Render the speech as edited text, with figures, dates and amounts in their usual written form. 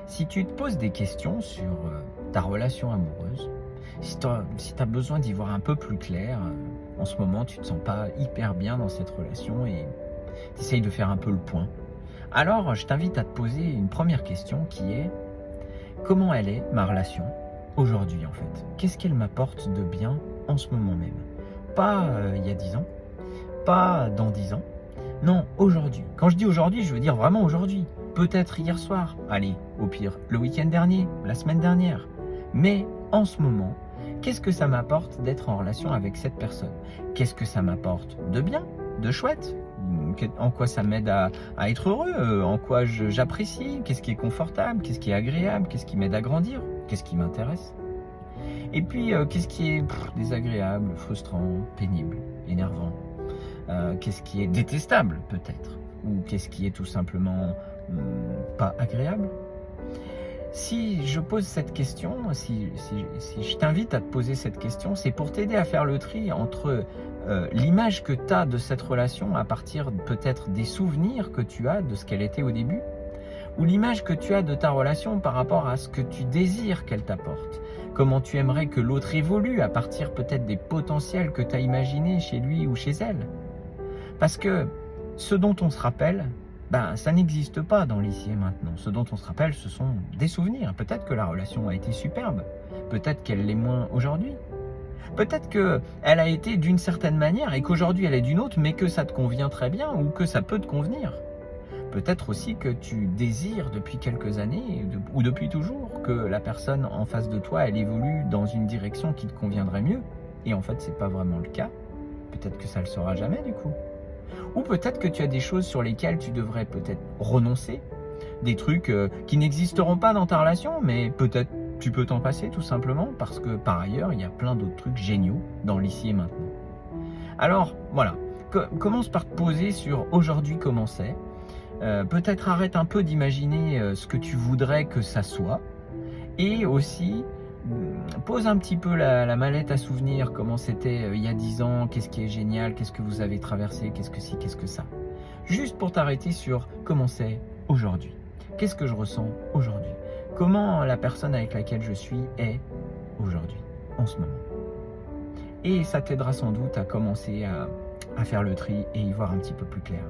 Si tu te poses des questions sur ta relation amoureuse, si tu as besoin d'y voir un peu plus clair, en ce moment tu ne te sens pas hyper bien dans cette relation et tu essayes de faire un peu le point, alors je t'invite à te poser une première question qui est: comment elle est ma relation aujourd'hui en fait? Qu'est-ce qu'elle m'apporte de bien en ce moment même? Pas il y a 10 ans, pas dans 10 ans, non, aujourd'hui. Quand je dis aujourd'hui, je veux dire vraiment aujourd'hui. Peut-être hier soir, allez, au pire, le week-end dernier, la semaine dernière. Mais en ce moment, qu'est-ce que ça m'apporte d'être en relation avec cette personne? Qu'est-ce que ça m'apporte de bien, de chouette? En quoi ça m'aide à être heureux? En quoi j'apprécie? Qu'est-ce qui est confortable? Qu'est-ce qui est agréable? Qu'est-ce qui m'aide à grandir? Qu'est-ce qui m'intéresse? Et puis, qu'est-ce qui est désagréable, frustrant, pénible, énervant? Qu'est-ce qui est détestable peut-être? Ou qu'est-ce qui est tout simplement pas agréable? Si je pose cette question, si je t'invite à te poser cette question, c'est pour t'aider à faire le tri entre l'image que tu as de cette relation à partir peut-être des souvenirs que tu as de ce qu'elle était au début, ou l'image que tu as de ta relation par rapport à ce que tu désires qu'elle t'apporte. Comment tu aimerais que l'autre évolue à partir peut-être des potentiels que tu as imaginés chez lui ou chez elle. Parce que ce dont on se rappelle, ça n'existe pas dans l'ici et maintenant. Ce dont on se rappelle, ce sont des souvenirs. Peut-être que la relation a été superbe. Peut-être qu'elle l'est moins aujourd'hui. Peut-être qu'elle a été d'une certaine manière et qu'aujourd'hui elle est d'une autre, mais que ça te convient très bien ou que ça peut te convenir. Peut-être aussi que tu désires depuis quelques années ou depuis toujours que la personne en face de toi, elle évolue dans une direction qui te conviendrait mieux. Et en fait, c'est pas vraiment le cas. Peut-être que ça le sera jamais du coup. Ou peut-être que tu as des choses sur lesquelles tu devrais peut-être renoncer, des trucs qui n'existeront pas dans ta relation, mais peut-être tu peux t'en passer tout simplement parce que par ailleurs, il y a plein d'autres trucs géniaux dans l'ici et maintenant. Alors voilà, commence par te poser sur aujourd'hui comment c'est. Peut-être arrête un peu d'imaginer ce que tu voudrais que ça soit. Et aussi, pose un petit peu la mallette à souvenirs, comment c'était il y a 10 ans, qu'est-ce qui est génial, qu'est-ce que vous avez traversé, qu'est-ce que ci, qu'est-ce que ça. Juste pour t'arrêter sur comment c'est aujourd'hui. Qu'est-ce que je ressens aujourd'hui? Comment la personne avec laquelle je suis est aujourd'hui, en ce moment. Et ça t'aidera sans doute à commencer à faire le tri et y voir un petit peu plus clair.